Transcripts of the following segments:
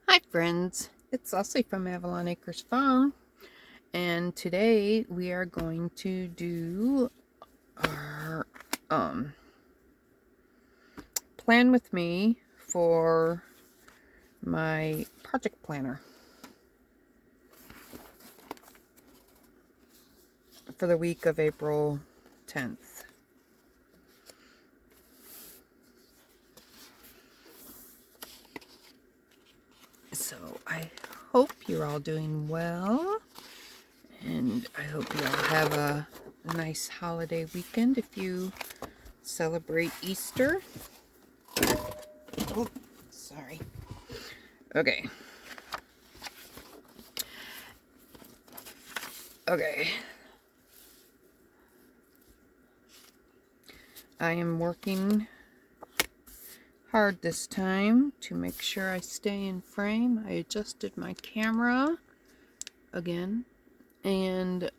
Hi friends, it's Leslie from Avalon Acres Farm, and today we are going to do our plan with me for my project planner for the week of April 10th. So I hope you're all doing well, and I hope you all have a nice holiday weekend if you celebrate Easter. Oh, sorry. Okay. I am working hard this time to make sure I stay in frame. I adjusted my camera again, and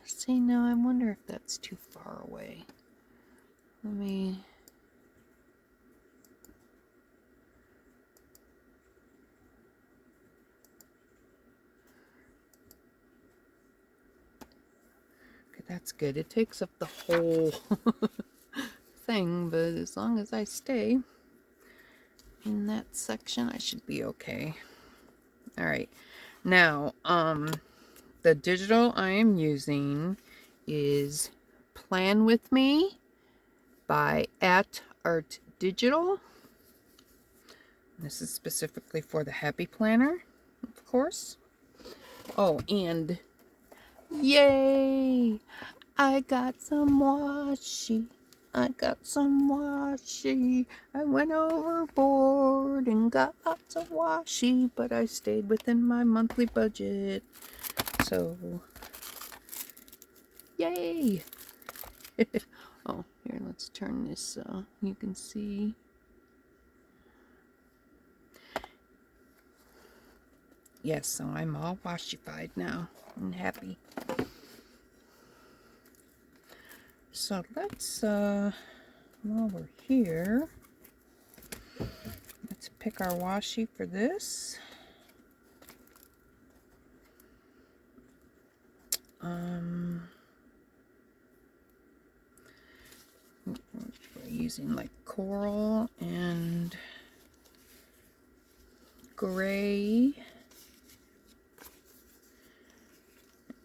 see, now I wonder if that's too far away. Let me okay, that's good. It takes up the whole thing, but as long as I stay in that section, I should be okay. All right, now the digital I am using is Plan With Me by Art Digital. This is specifically for the Happy Planner, of course. Oh, and yay! I got some washi. I went overboard and got lots of washi, but I stayed within my monthly budget. So, yay! Oh, here, let's turn this so you can see. Yes, so I'm all washified now and happy. So let's, while we're here, let's pick our washi for this. We're using like coral and gray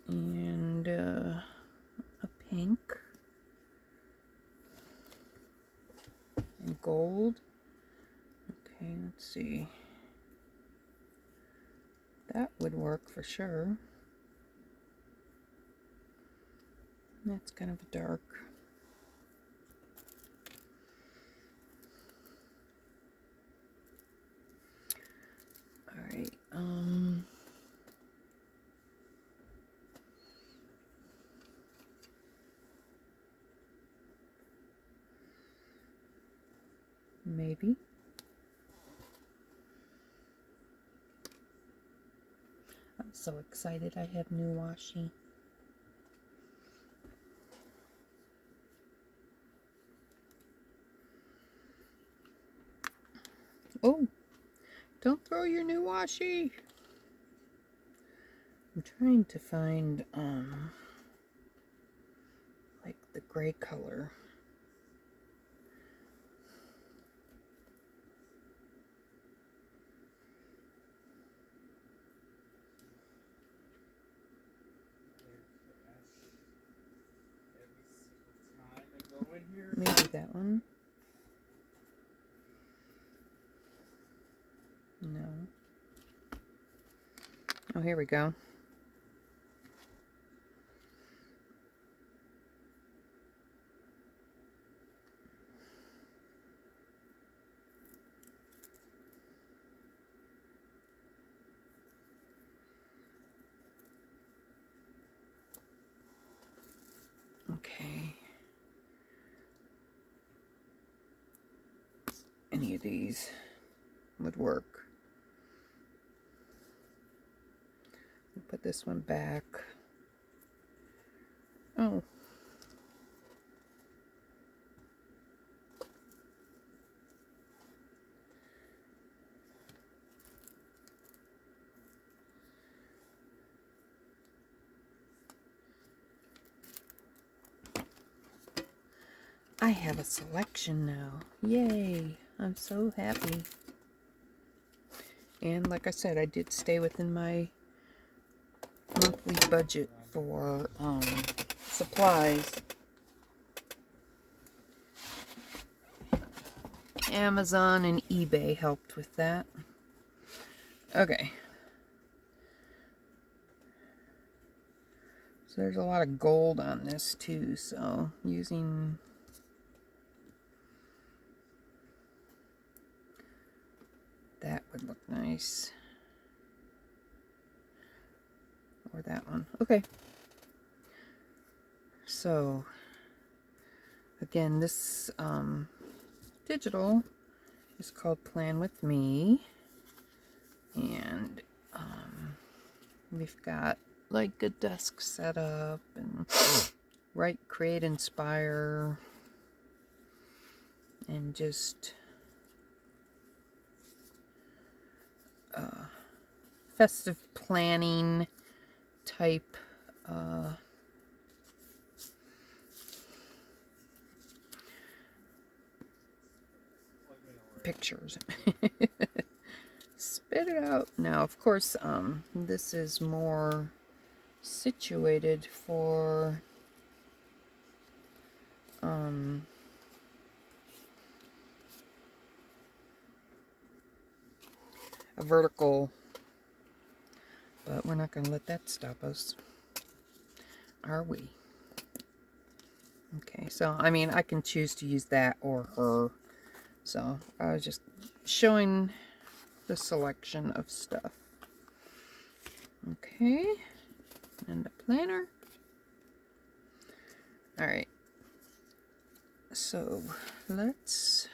and a pink and gold. Okay, let's see. That would work for sure. That's kind of dark. All right. Maybe. I'm so excited I have new washi. Oh, don't throw your new washi. I'm trying to find like the gray color. Maybe that one. No. Oh, here we go. Okay. Any of these would work. We'll put this one back. Oh. I have a selection now. Yay! I'm so happy. And like I said, I did stay within my monthly budget for supplies. Amazon and eBay helped with that. Okay. So there's a lot of gold on this too, so using that would look nice. Or that one. Okay. So again, this digital is called Plan With Me. And we've got like a desk setup and write, create, inspire, and just festive planning type pictures. Spit it out. Now, of course, this is more situated for a vertical, but we're not going to let that stop us, are we? Okay, so I mean, I can choose to use that or her. So I was just showing the selection of stuff. Okay, and the planner. All right, so let's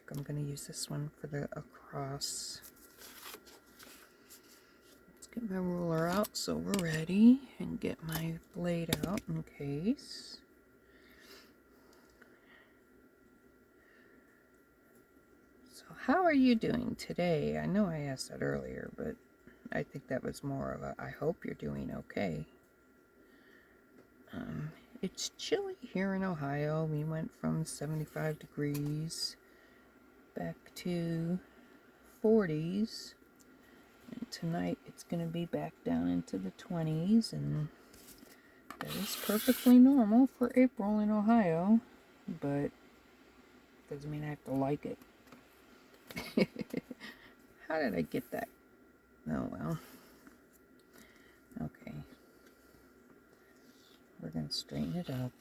I'm going to use this one for the across. Let's get my ruler out so we're ready, and get my blade out in case. So how are you doing today? I know I asked that earlier, but I think that was more of a I hope you're doing okay. It's chilly here in Ohio. We went from 75 degrees back to 40s, and tonight it's going to be back down into the 20s, and that is perfectly normal for April in Ohio, but doesn't mean I have to like it. How did I get that? Oh well. Okay, we're going to straighten it up.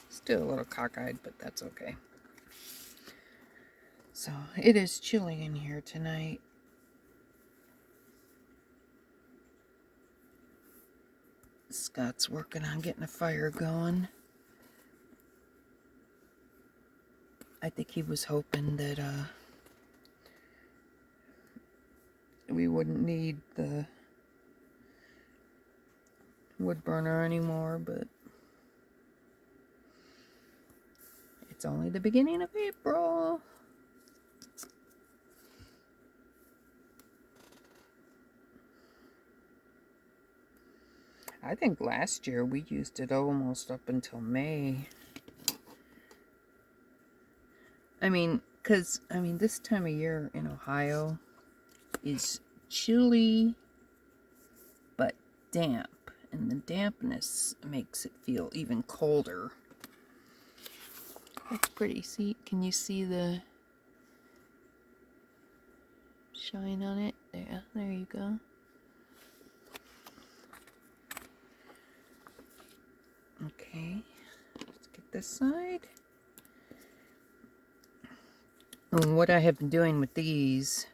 Still a little cockeyed, but that's okay. So, it is chilly in here tonight. Scott's working on getting a fire going. I think he was hoping that we wouldn't need the wood burner anymore, but it's only the beginning of April. I think last year we used it almost up until May. I mean, because, this time of year in Ohio is chilly, but damp. And the dampness makes it feel even colder. That's pretty. See, can you see the shine on it? There you go. Okay, let's get this side. And what I have been doing with these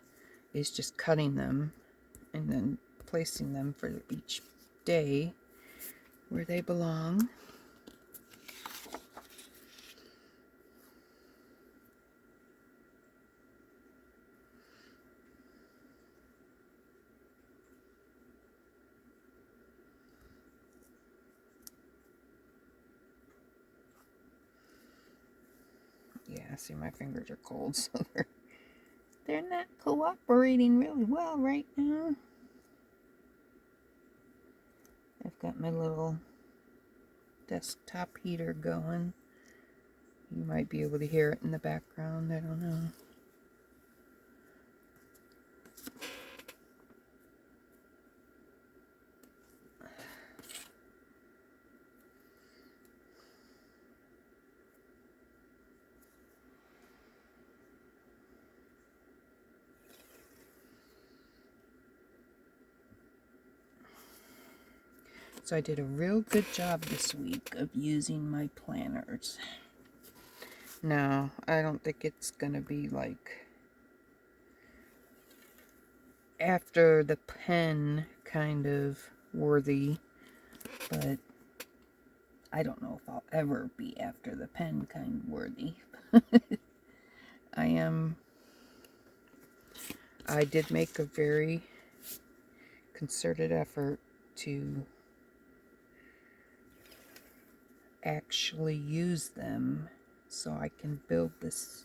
is just cutting them and then placing them for each day where they belong. see, my fingers are cold, so they're not cooperating really well right now. I've got my little desktop heater going. You might be able to hear it in the background, I don't know. So I did a real good job this week of using my planners. Now, I don't think it's going to be like after the pen kind of worthy, but I don't know if I'll ever be after the pen kind worthy. I did make a very concerted effort to actually use them so I can build this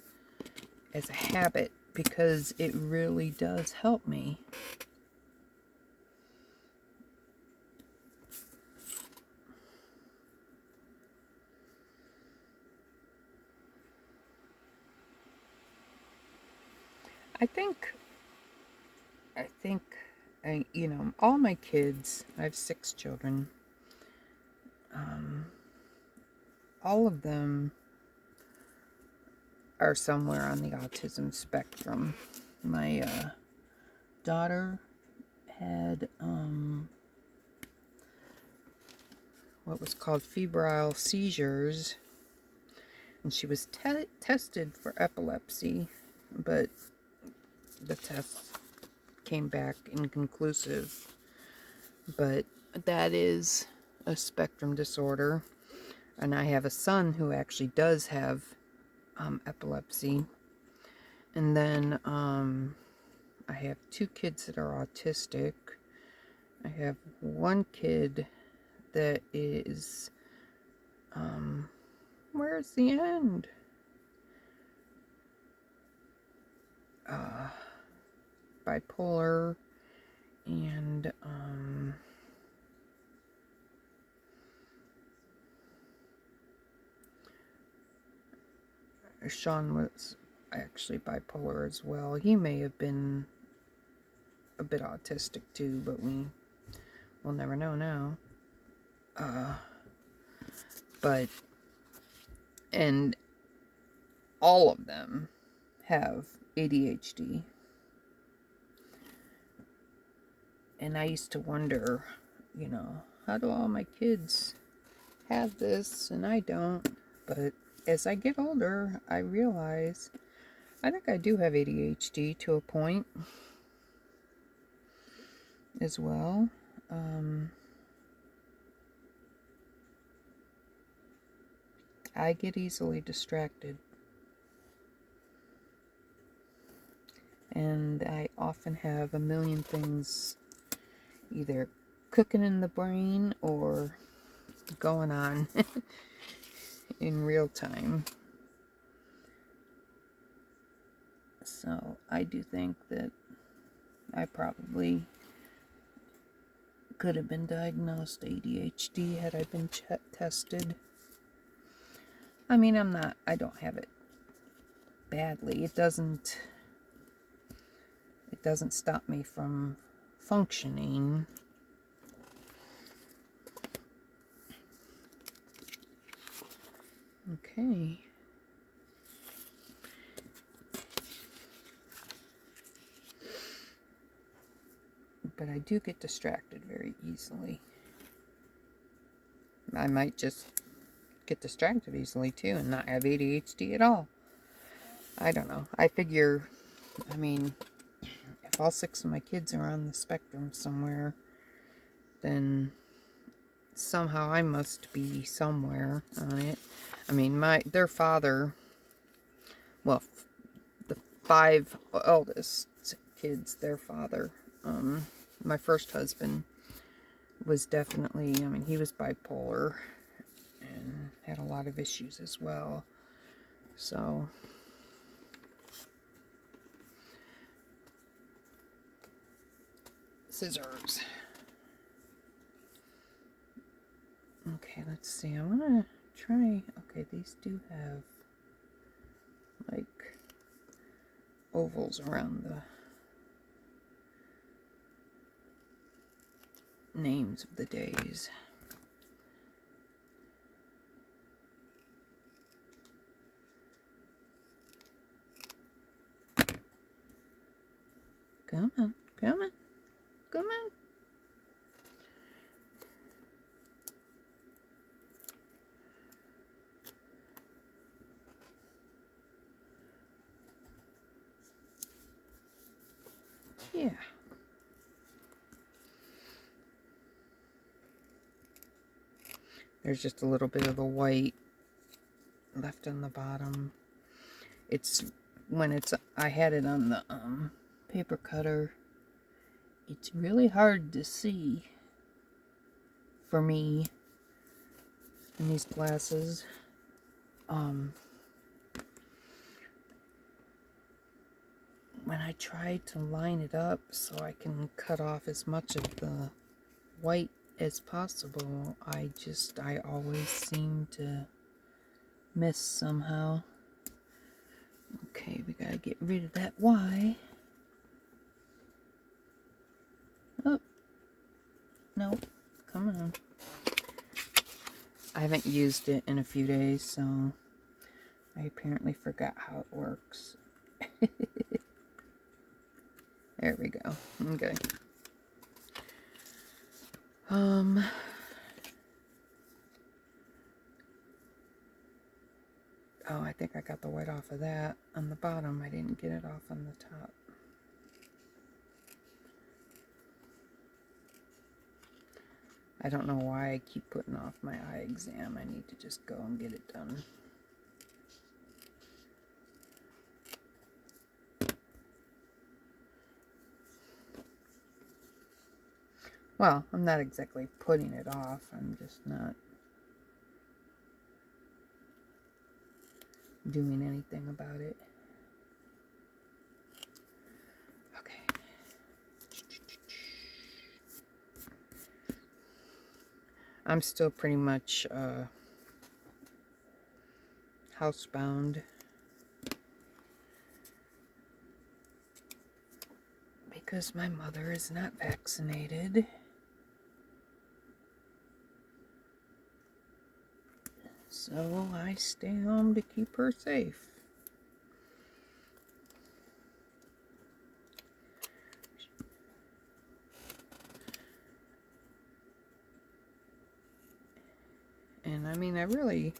as a habit, because it really does help me. I think, you know, all my kids, I have 6 children, all of them are somewhere on the autism spectrum. My daughter had what was called febrile seizures, and she was tested for epilepsy, but the tests came back inconclusive. But that is a spectrum disorder, and I have a son who actually does have epilepsy. And then I have 2 kids that are autistic. I have one kid that is where's the end? Bipolar, and Sean was actually bipolar as well. He may have been a bit autistic too, but we'll never know now. And all of them have ADHD. And I used to wonder, you know, how do all my kids have this and I don't? But as I get older, I realize I think I do have ADHD to a point as well. I get easily distracted. And I often have a million things either cooking in the brain or going on in real time. So I do think that I probably could have been diagnosed ADHD had I been tested. I mean, I don't have it badly. It doesn't stop me from functioning. Okay. But I do get distracted very easily. I might just get distracted easily too and not have ADHD at all. I don't know. I figure, I mean, if all 6 of my kids are on the spectrum somewhere, then somehow I must be somewhere on it. I mean, their father, well, the 5 eldest kids, their father, my first husband was definitely, I mean, he was bipolar and had a lot of issues as well. So scissors. Okay, let's see. I want to try. Okay, these do have like ovals around the names of the days. Come on, come on, come on. Yeah. There's just a little bit of the white left on the bottom. It's when it's, I had it on the paper cutter. It's really hard to see for me in these glasses. When I try to line it up so I can cut off as much of the white as possible, I always seem to miss somehow. Okay, we gotta get rid of that Y. Oh, no, come on. I haven't used it in a few days, so I apparently forgot how it works. There we go. Okay. Oh, I think I got the white off of that on the bottom. I didn't get it off on the top. I don't know why I keep putting off my eye exam. I need to just go and get it done. Well, I'm not exactly putting it off. I'm just not doing anything about it. Okay. I'm still pretty much housebound. Because my mother is not vaccinated. So I stay home to keep her safe. And I mean, I really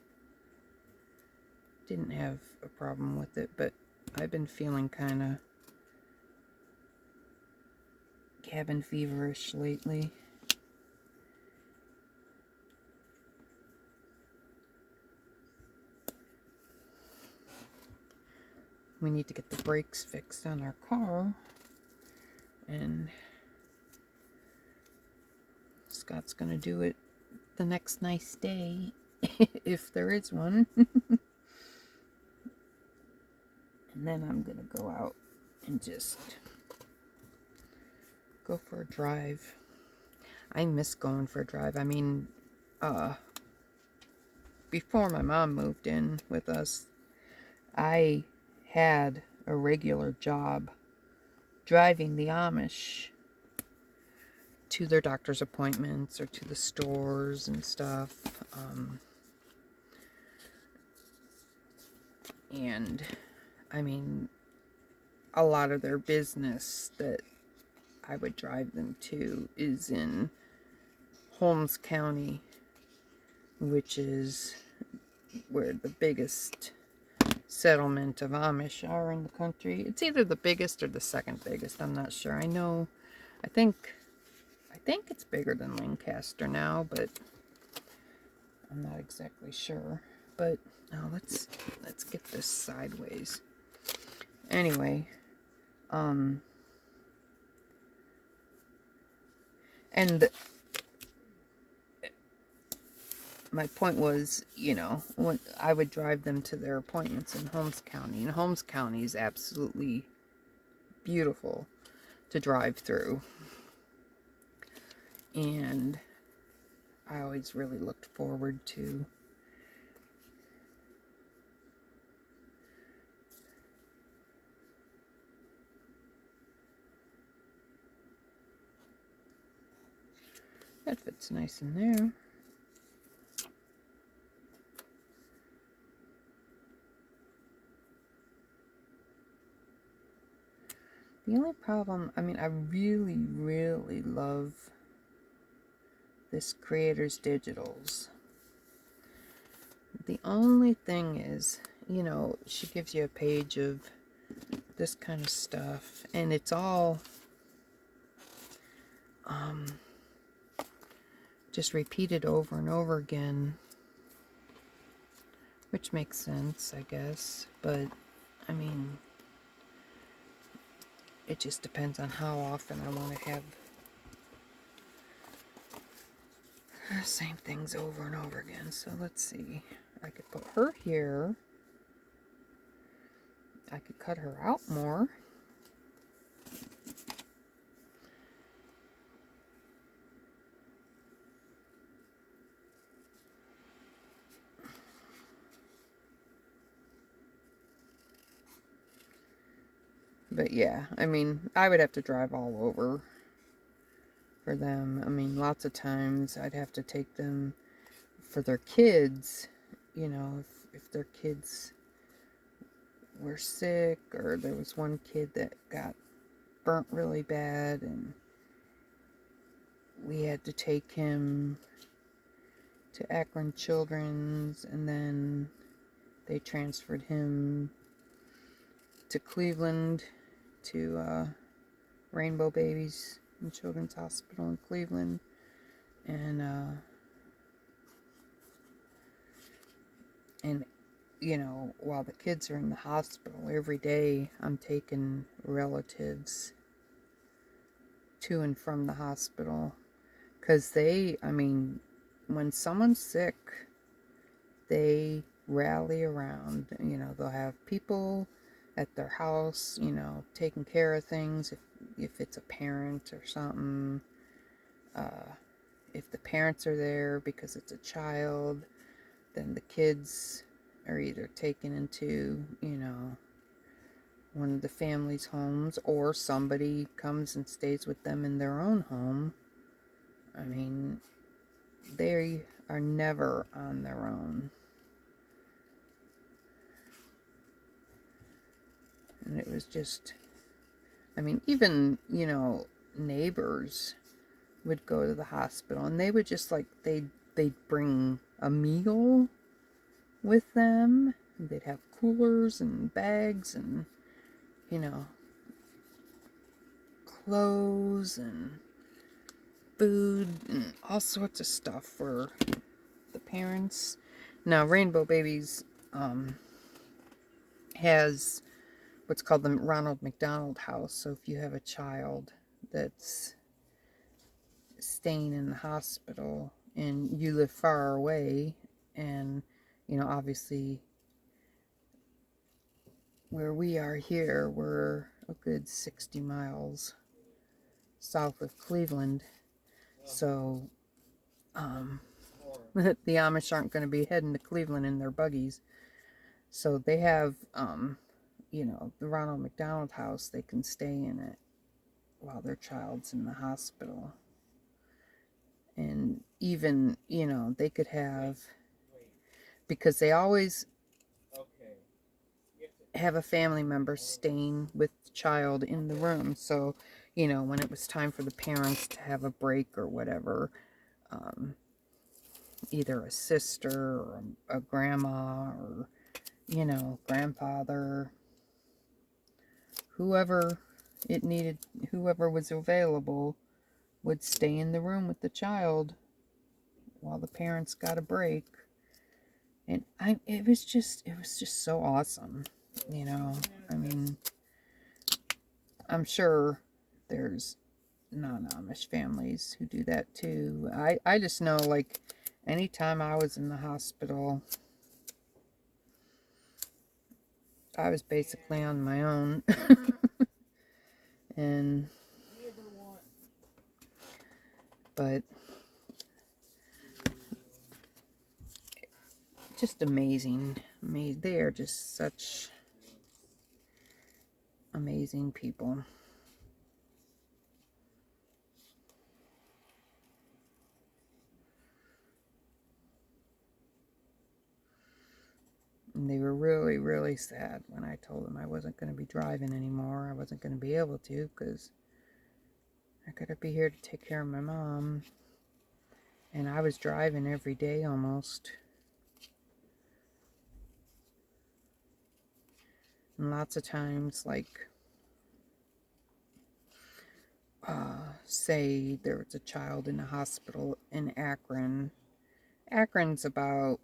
didn't have a problem with it, but I've been feeling kind of cabin feverish lately. We need to get the brakes fixed on our car, and Scott's gonna do it the next nice day, if there is one. And then I'm gonna go out and just go for a drive. I miss going for a drive. I mean, before my mom moved in with us, I had a regular job driving the Amish to their doctor's appointments or to the stores and stuff. And I mean, a lot of their business that I would drive them to is in Holmes County, which is where the biggest settlement of Amish are in the country. It's either the biggest or the second biggest. I'm not sure. I think it's bigger than Lancaster now, but I'm not exactly sure. But now let's get this sideways. Anyway, and my point was, you know, when I would drive them to their appointments in Holmes County, and Holmes County is absolutely beautiful to drive through. And I always really looked forward to that. Fits nice in there. The only problem, I mean, I really, really love this Creators Digitals. The only thing is, you know, she gives you a page of this kind of stuff, and it's all just repeated over and over again, which makes sense, I guess, but I mean, it just depends on how often I want to have the same things over and over again. So let's see, I could put her here, I could cut her out more. But yeah, I mean, I would have to drive all over for them. I mean, lots of times I'd have to take them for their kids, you know, if their kids were sick, or there was one kid that got burnt really bad and we had to take him to Akron Children's, and then they transferred him to Cleveland to Rainbow Babies and Children's Hospital in Cleveland. And you know, while the kids are in the hospital, every day I'm taking relatives to and from the hospital, because they, I mean, when someone's sick, they rally around. You know, they'll have people at their house, you know, taking care of things, if it's a parent or something. If the parents are there because it's a child, then the kids are either taken into, you know, one of the family's homes, or somebody comes and stays with them in their own home. I mean, they are never on their own. And it was just, I mean, even, you know, neighbors would go to the hospital, and they would just like, they'd bring a meal with them. They'd have coolers and bags and, you know, clothes and food and all sorts of stuff for the parents. Now, Rainbow Babies has what's called the Ronald McDonald House. So if you have a child that's staying in the hospital and you live far away, and, you know, obviously where we are here, we're a good 60 miles south of Cleveland. So the Amish aren't going to be heading to Cleveland in their buggies. So they have, you know, the Ronald McDonald House. They can stay in it while their child's in the hospital. And even, you know, they could have, because they always have a family member staying with the child in the room. So, you know, when it was time for the parents to have a break or whatever, either a sister or a grandma or, you know, grandfather, whoever it needed, whoever was available, would stay in the room with the child while the parents got a break. And it was just so awesome, you know. I mean, I'm sure there's non-Amish families who do that too. I just know, like, anytime I was in the hospital, I was basically on my own. And But just amazing. They are just such amazing people. And they were really, really sad when I told them I wasn't going to be driving anymore. I wasn't going to be able to because I got to be here to take care of my mom. And I was driving every day almost. And lots of times, like, say there was a child in a hospital in Akron. Akron's about,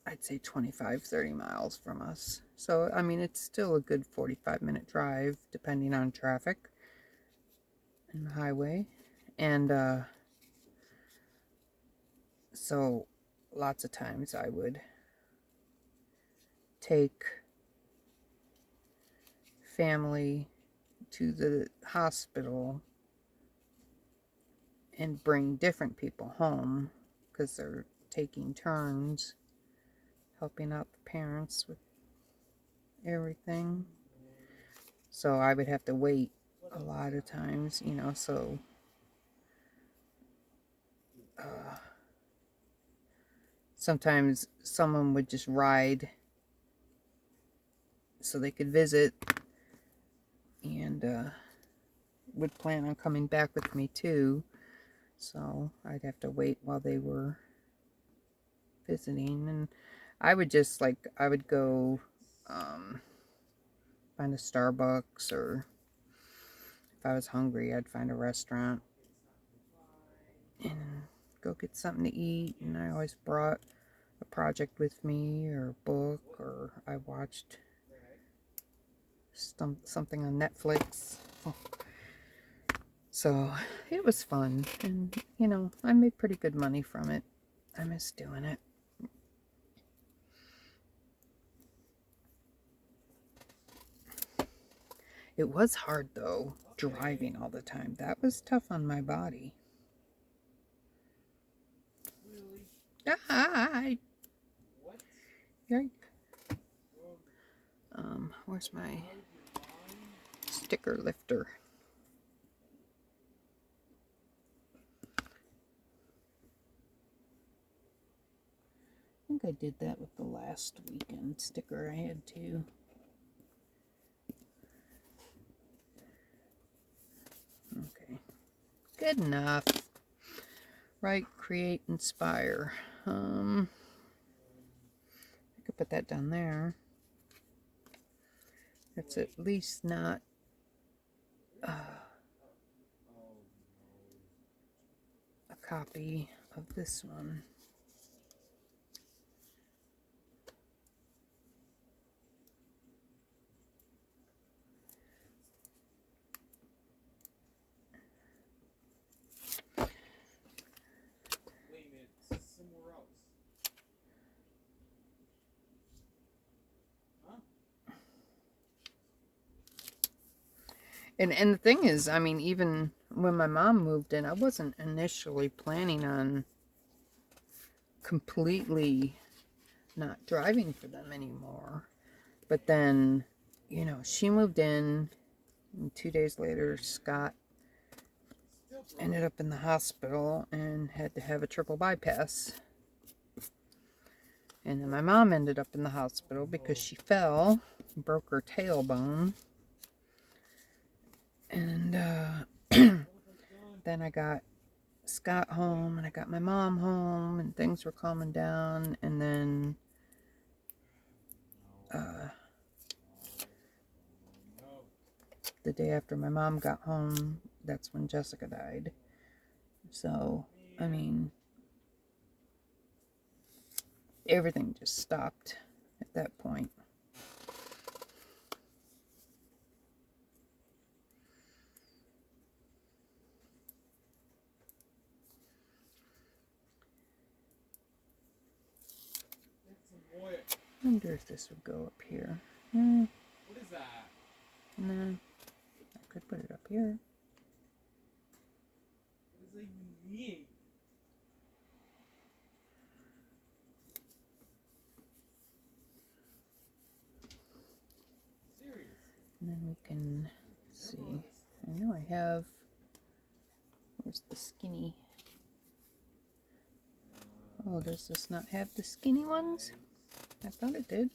I'd say 25, 30 miles from us. So, I mean, it's still a good 45-minute drive, depending on traffic and the highway. And so lots of times I would take family to the hospital and bring different people home because they're taking turns helping out the parents with everything. So I would have to wait a lot of times, you know, so sometimes someone would just ride so they could visit and would plan on coming back with me too. So I'd have to wait while they were visiting, and I would just I would go find a Starbucks, or if I was hungry I'd find a restaurant and go get something to eat. And I always brought a project with me, or a book, or I watched something on Netflix. So it was fun, and you know, I made pretty good money from it. I miss doing it. It was hard though, driving all the time. That was tough on my body. Ah, yike. Where's my sticker lifter? I think I did that with the last weekend sticker I had too. Okay, good enough. Write, create, inspire. I could put that down there. It's at least not a copy of this one. And the thing is, I mean, even when my mom moved in, I wasn't initially planning on completely not driving for them anymore. But then, you know, she moved in, and 2 days later, Scott ended up in the hospital and had to have a triple bypass. And then my mom ended up in the hospital because she fell, broke her tailbone. And then I got Scott home, and I got my mom home, and things were calming down. And then the day after my mom got home, that's when Jessica died. So, I mean, everything just stopped at that point. I wonder if this would go up here. What is that? No, I could put it up here. And then we can see. I know I have. Where's the skinny? Oh, does this not have the skinny ones? I thought it did.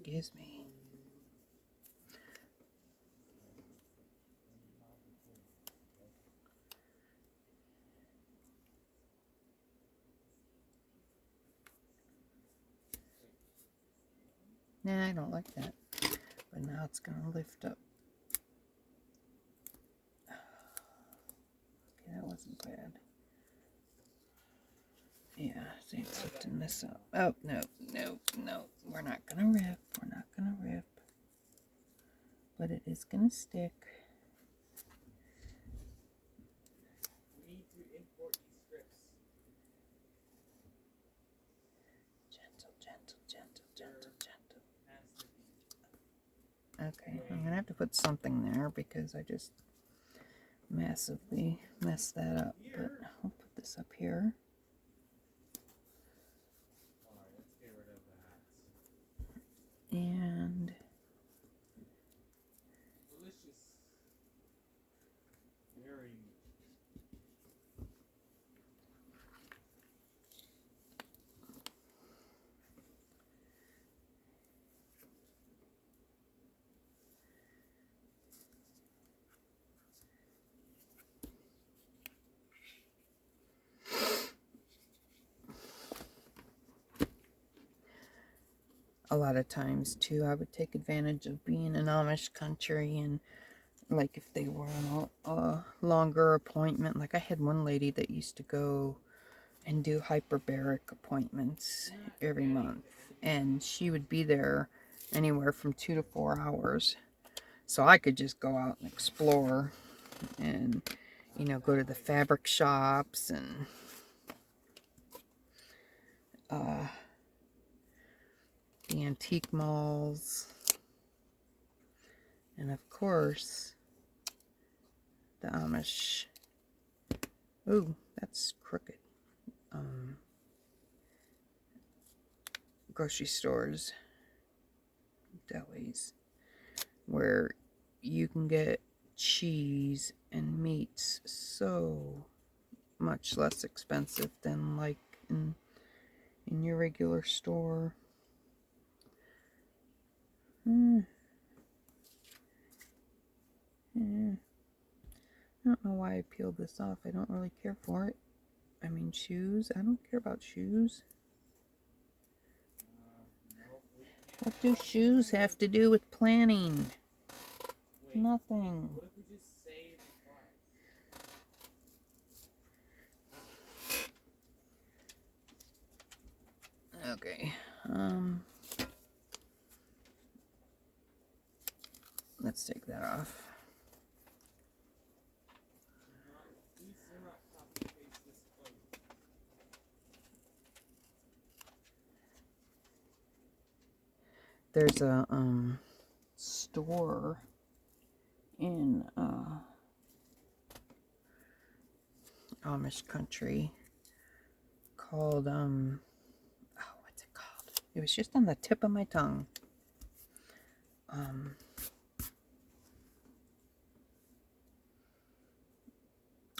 Excuse me. Nah, I don't like that. But now it's going to lift up. Okay, that wasn't bad. Yeah, see, it's lifting this up. Oh, no, no, no. We're not going to rip. We're not going to rip. But it is going to stick. We need to import these strips. Gentle, gentle, gentle, gentle, gentle. Okay, I'm going to have to put something there because I just massively messed that up. But I'll put this up here. Alright, let's get rid of the hats. And Delicious. Very. a lot of times too, I would take advantage of being in Amish country, and like if they were on a longer appointment, like I had one lady that used to go and do hyperbaric appointments every month, and she would be there anywhere from 2 to 4 hours, so I could just go out and explore and, you know, go to the fabric shops and the antique malls, and of course the Amish. Ooh, that's crooked. Grocery stores, delis, where you can get cheese and meats so much less expensive than like in your regular store. Yeah. I don't know why I peeled this off. I don't really care for it. I mean, shoes. I don't care about shoes. What do shoes have to do with planning? Nothing. What if we just save the flies? Okay. Let's take that off. Please do not copy paste this code. There's a store in Amish country called oh, what's it called? It was just on the tip of my tongue.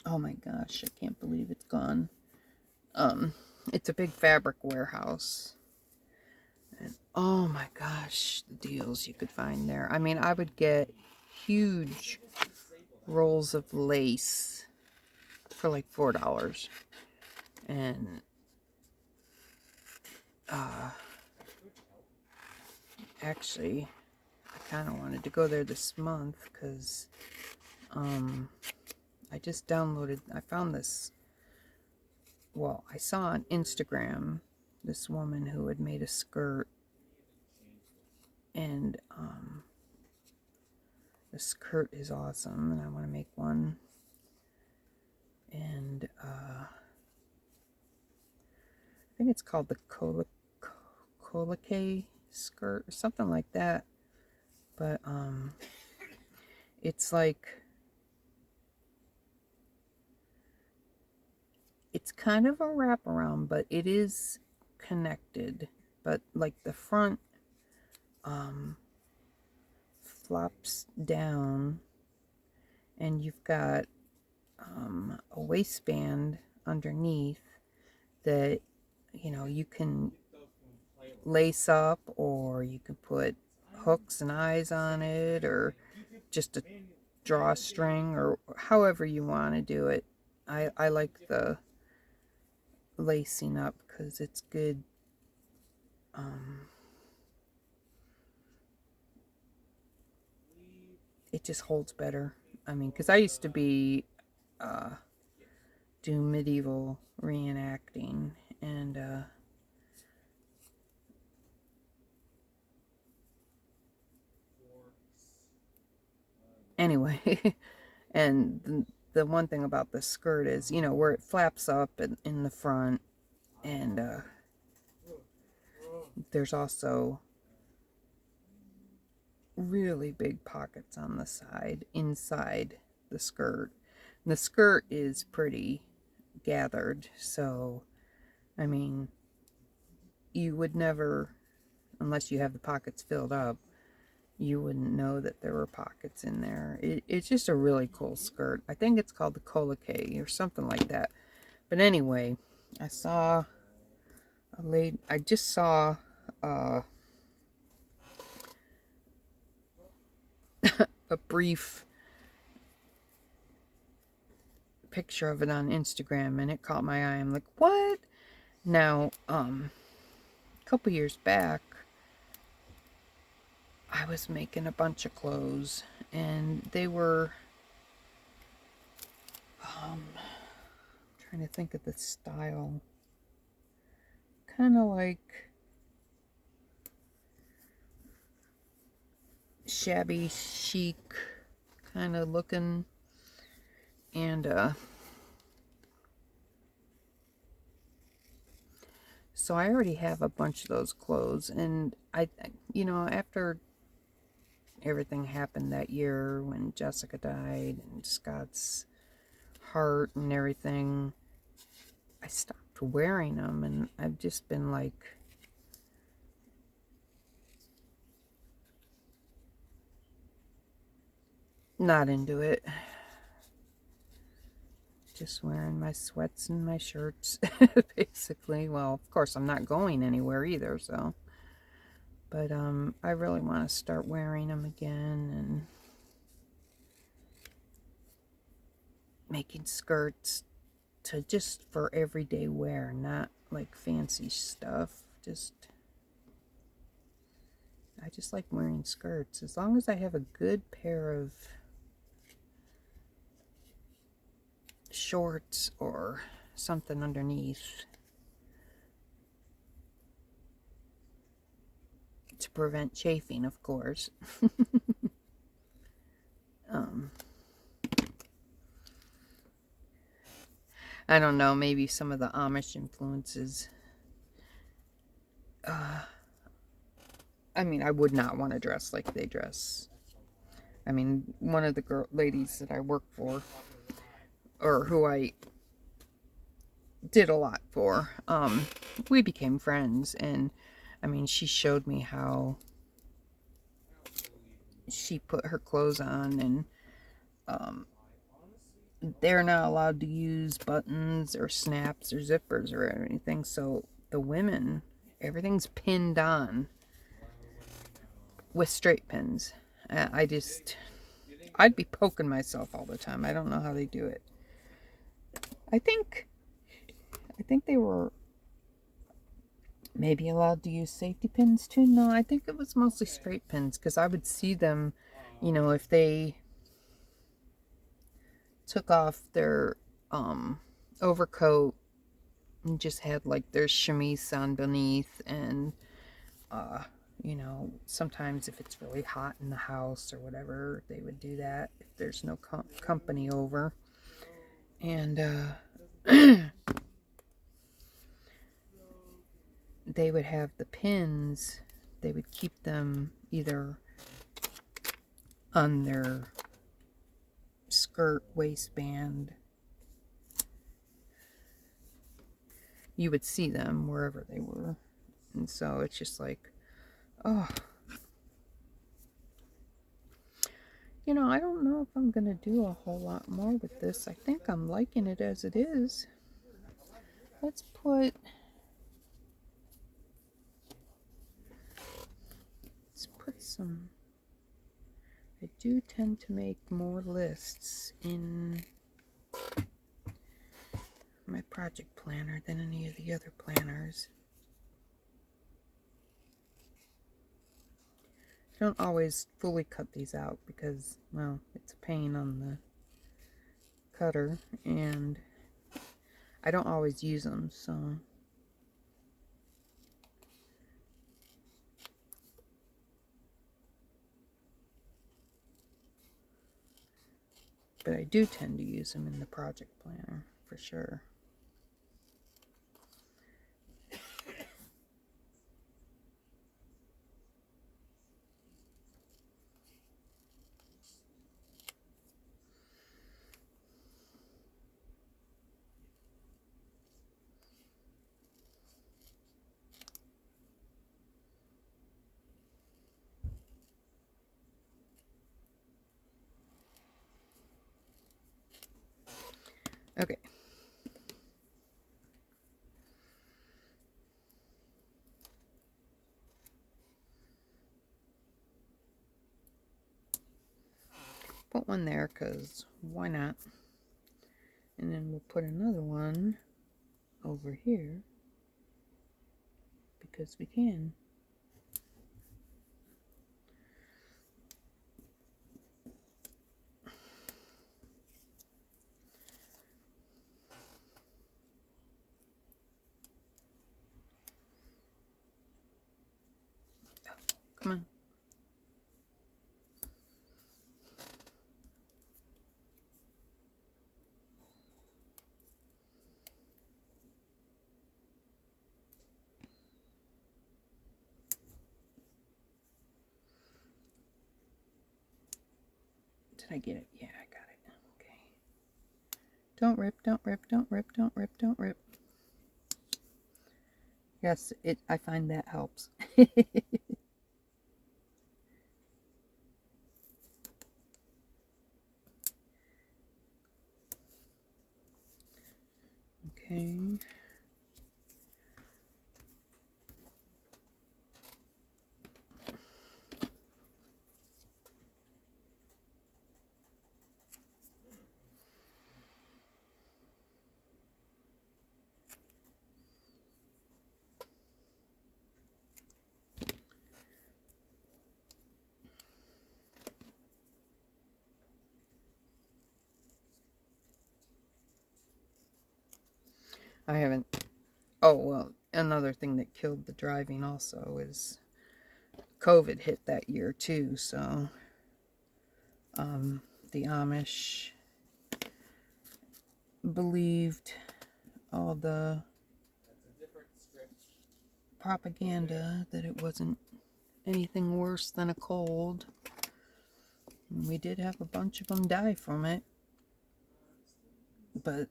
Oh my gosh, I can't believe it's gone. It's a big fabric warehouse. And oh my gosh, the deals you could find there. I mean, I would get huge rolls of lace for like $4. And actually, I kind of wanted to go there this month because I just downloaded, I found this, well, I saw on Instagram this woman who had made a skirt, and the skirt is awesome, and I want to make one. And I think it's called the Colique skirt or something like that. But it's like, it's kind of a wraparound, but it is connected. But like the front flops down, and you've got a waistband underneath that, you know, you can lace up, or you can put hooks and eyes on it, or just a drawstring, or however you want to do it. I like the lacing up because it's good. It just holds better. I mean, because I used to be do medieval reenacting, and anyway, and the one thing about the skirt is, you know, where it flaps up in the front, and there's also really big pockets on the side inside the skirt. And the skirt is pretty gathered, so I mean, you would never, unless you have the pockets filled up, you wouldn't know that there were pockets in there. It's just a really cool skirt. I think it's called the Colique or something like that. But anyway, I saw a lady, I just saw a brief picture of it on Instagram, and it caught my eye. I'm like, what? Now, a couple years back, I was making a bunch of clothes, and they were, trying to think of the style, kind of like shabby chic kind of looking, and so I already have a bunch of those clothes, and I, you know, after everything happened that year when Jessica died and Scott's heart and everything, I stopped wearing them, and I've just been like, not into it. Just wearing my sweats and my shirts, basically. Well, of course, I'm not going anywhere either, so. But I really want to start wearing them again and making skirts to just for everyday wear, not like fancy stuff. I just like wearing skirts. As long as I have a good pair of shorts or something underneath to prevent chafing, of course. I don't know, maybe some of the Amish influences. I mean, I would not want to dress like they dress. I mean, one of the ladies that I work for, or who I did a lot for, we became friends, and I mean, she showed me how she put her clothes on, and they're not allowed to use buttons or snaps or zippers or anything, so the women, everything's pinned on with straight pins. I'd be poking myself all the time. I don't know how they do it. I think they were maybe allowed to use safety pins too. No, I think it was mostly straight pins, because I would see them, you know, if they took off their overcoat and just had like their chemise on beneath, and you know, sometimes if it's really hot in the house or whatever, they would do that if there's no company over. And they would have the pins, they would keep them either on their skirt waistband. You would see them wherever they were. And so it's just like, oh, you know, I don't know if I'm going to do a whole lot more with this. I think I'm liking it as it is. Let's put some, I do tend to make more lists in my project planner than any of the other planners. I don't always fully cut these out because, well, it's a pain on the cutter, and I don't always use them, so. But I do tend to use them in the project planner, for sure. Okay. Put one there, because why not? And then we'll put another one over here, because we can. Come on. Did I get it? Yeah, I got it. Okay. Don't rip, don't rip, don't rip, don't rip, don't rip. Yes, I find that helps. Okay. I haven't. Oh, well, another thing that killed the driving also is COVID hit that year too, so the Amish believed all the propaganda that it wasn't anything worse than a cold. And we did have a bunch of them die from it, but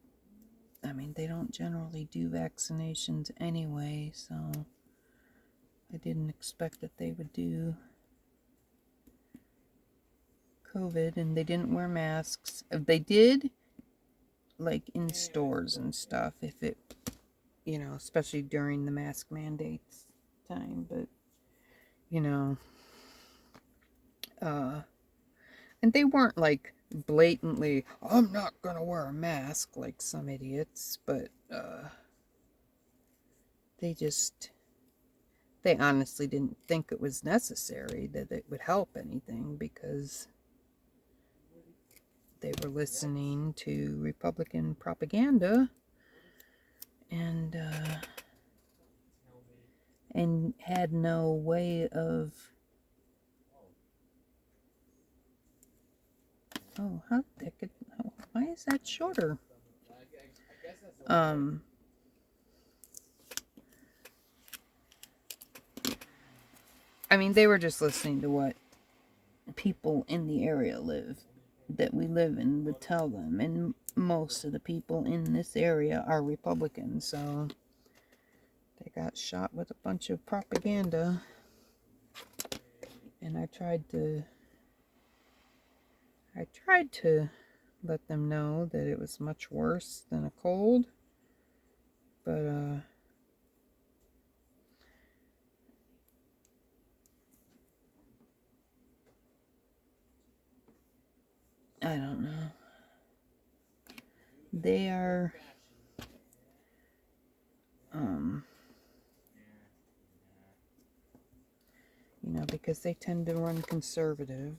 I mean, they don't generally do vaccinations anyway, so I didn't expect that they would do COVID, and they didn't wear masks. They did, like, in stores and stuff, if it, you know, especially during the mask mandates time, but, you know, and they weren't, like, blatantly, I'm not gonna wear a mask, like some idiots, but, they just they honestly didn't think it was necessary, that it would help anything, because they were listening to Republican propaganda and had no way of... Oh, how thick it... Oh, why is that shorter? I mean, they were just listening to what people in the area that we live in would tell them, and most of the people in this area are Republicans, so they got shot with a bunch of propaganda. And I tried to let them know that it was much worse than a cold, but I don't know. They are you know, because they tend to run conservative,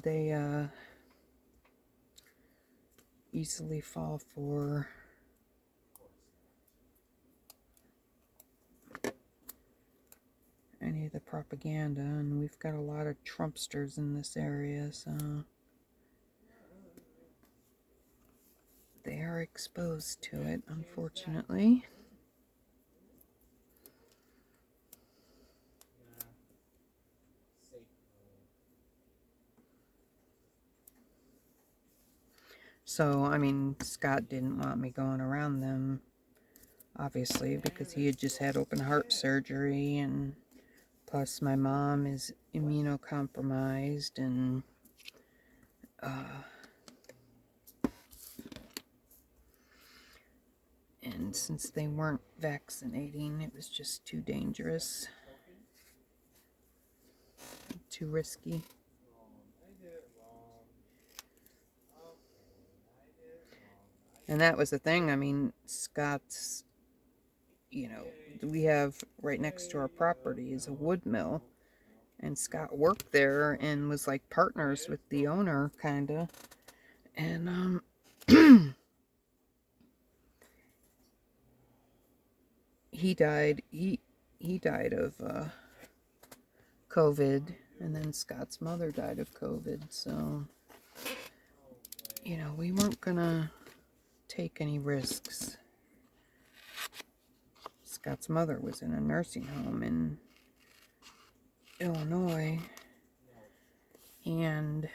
they easily fall for any of the propaganda, and we've got a lot of Trumpsters in this area, so they are exposed to it, unfortunately. So, I mean, Scott didn't want me going around them, obviously, because he had just had open heart surgery, and plus my mom is immunocompromised, and since they weren't vaccinating, it was just too dangerous, too risky. And that was the thing. I mean, Scott's, you know, we have right next to our property is a wood mill, and Scott worked there and was like partners with the owner, kinda. And he died. He died of COVID, and then Scott's mother died of COVID. So, you know, we weren't gonna take any risks. Scott's mother was in a nursing home in Illinois, and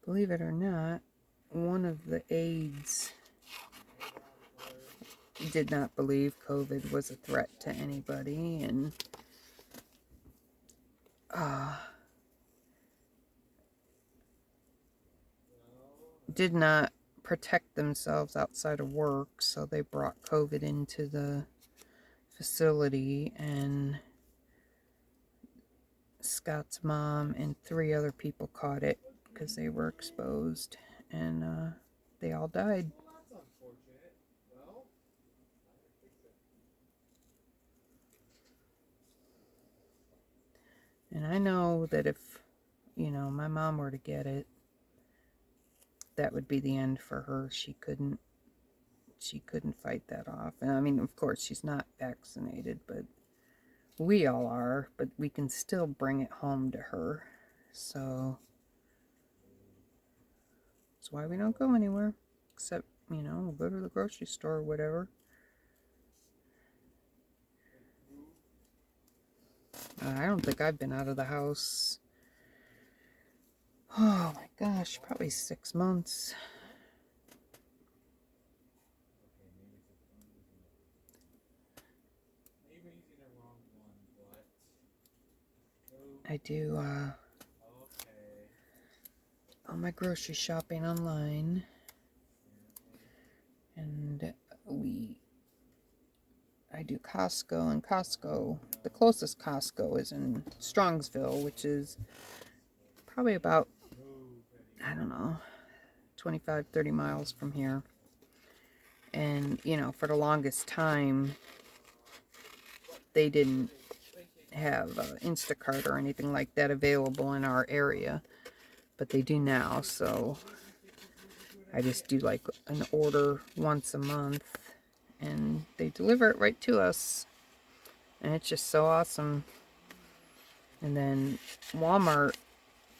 believe it or not, one of the aides did not believe COVID was a threat to anybody, and did not protect themselves outside of work, so they brought COVID into the facility, and Scott's mom and 3 other people caught it because they were exposed, and they all died. And I know that if, you know, my mom were to get it, that would be the end for her. She couldn't fight that off. And I mean, of course, she's not vaccinated, but we all are, but we can still bring it home to her. So that's why we don't go anywhere, except, you know, go to the grocery store or whatever. I don't think I've been out of the house, oh my gosh, probably 6 months. I do all my grocery shopping online, and I do Costco, and Costco, the closest Costco is in Strongsville, which is probably about, I don't know, 25, 30 miles from here. And, you know, for the longest time, they didn't have Instacart or anything like that available in our area, but they do now. So I just do like an order once a month, and they deliver it right to us, and it's just so awesome. And then Walmart,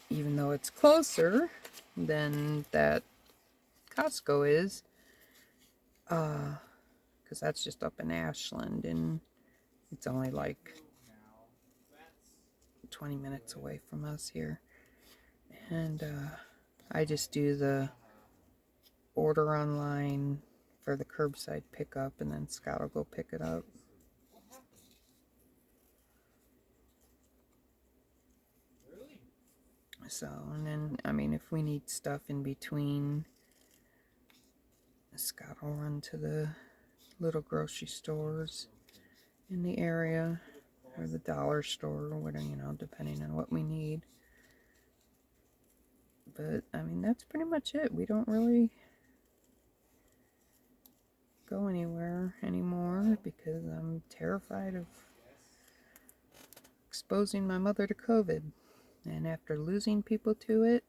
even though it's closer than that Costco is, because that's just up in Ashland, and it's only like 20 minutes away from us here. And I just do the order online for the curbside pickup, and then Scott will go pick it up. So, and then, I mean, if we need stuff in between, Scott will run to the little grocery stores in the area, or the dollar store, or whatever, you know, depending on what we need. But, I mean, that's pretty much it. We don't really go anywhere anymore because I'm terrified of exposing my mother to COVID. And after losing people to it,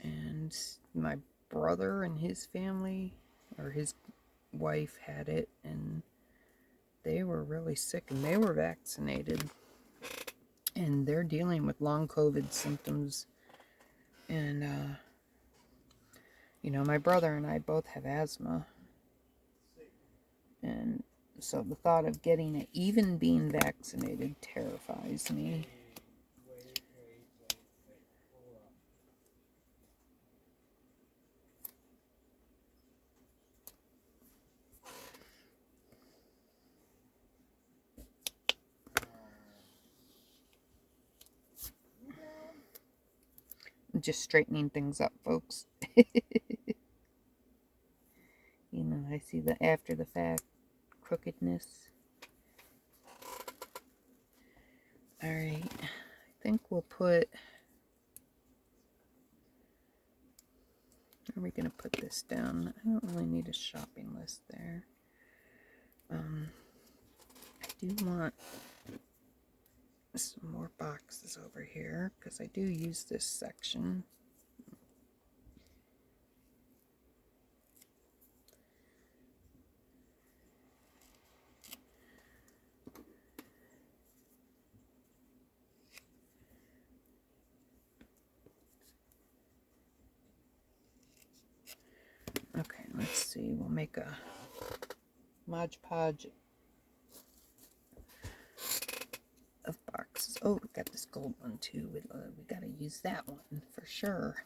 and my brother and his family, or his wife, had it, and they were really sick, and they were vaccinated, and they're dealing with long COVID symptoms. And you know, my brother and I both have asthma, and so the thought of getting it, even being vaccinated, terrifies me. Just straightening things up, folks. You know, I see the after the fact crookedness. Alright, I think we'll put, are we going to put this down? I don't really need a shopping list there. I do want some more boxes over here, because I do use this section. Okay, let's see. We'll make a Mod Podge of boxes. Oh, we got this gold one too. We gotta use that one for sure.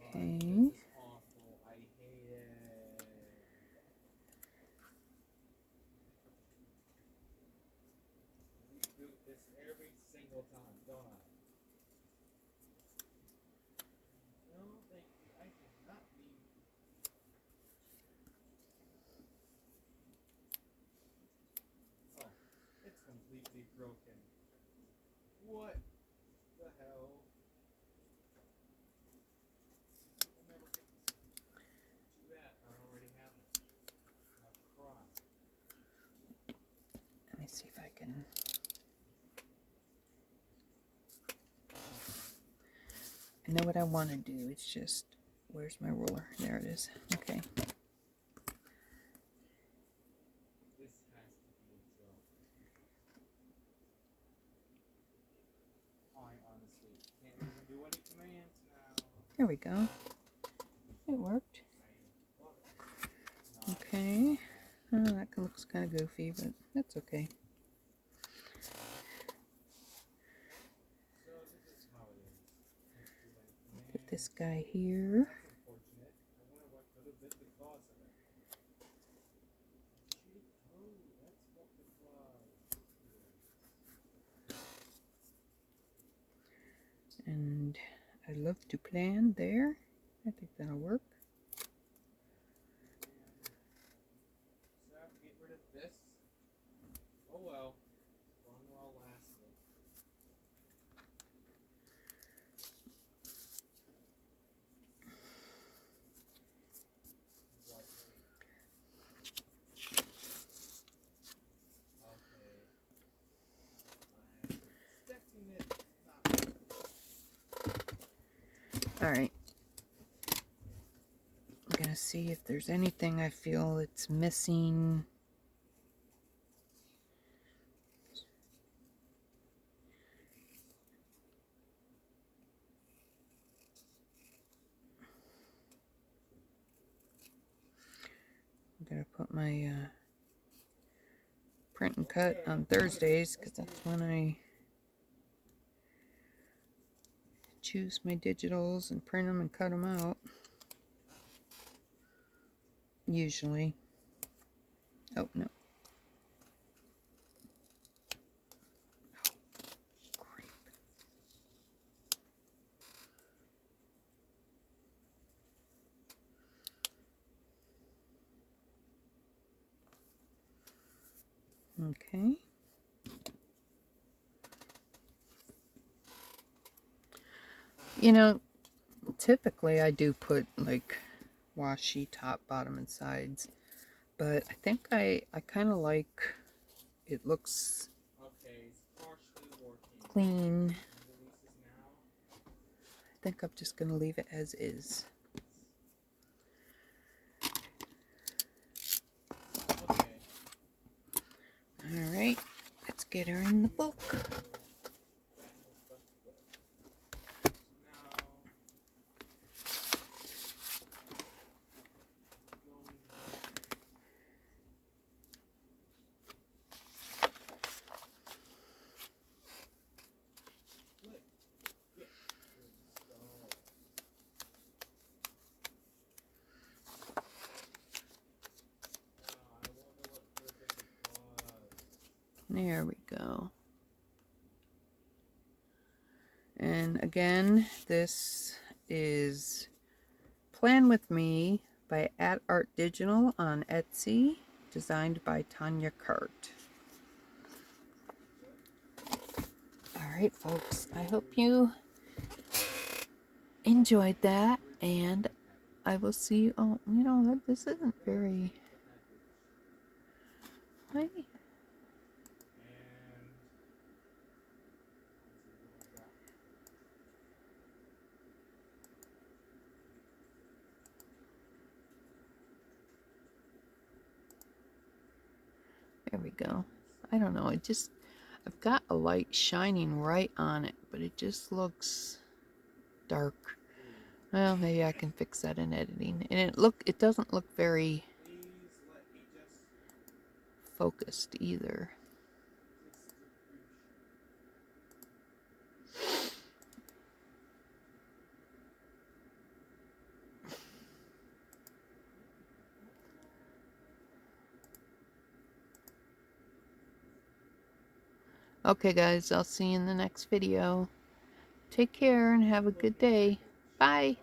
Okay. Broken. What the hell? I'll never get this. Do that. I already have it. I'll cry. Let me see if I can. I know what I want to do. It's just, where's my ruler? There it is. Okay. There we go. It worked. Okay. Oh, that looks kind of goofy, but that's okay. Put this guy here. And I love to plan there. I think that'll work. Get rid of this. Oh well. Fun while lasting. Alright. I'm gonna see if there's anything I feel it's missing. I'm gonna put my print and cut on Thursdays because that's when I choose my digitals and print them and cut them out. Usually. Oh, no. Great. Okay. You know, typically I do put like washi top, bottom, and sides, but I think I kind of like it looks Okay, it's partially working. clean. Releases now. I think I'm just gonna leave it as is. Okay. Alright, let's get her in the book. There we go. And again, this is Plan With Me by At Art Digital on Etsy, designed by Tanya Cart. Alright folks, I hope you enjoyed that, and I will see you. Oh, you know, this isn't very... Hi. There we go. I don't know, I've got a light shining right on it, but it just looks dark. Well, maybe I can fix that in editing. And it doesn't look very focused either. Okay guys, I'll see you in the next video. Take care and have a good day. Bye.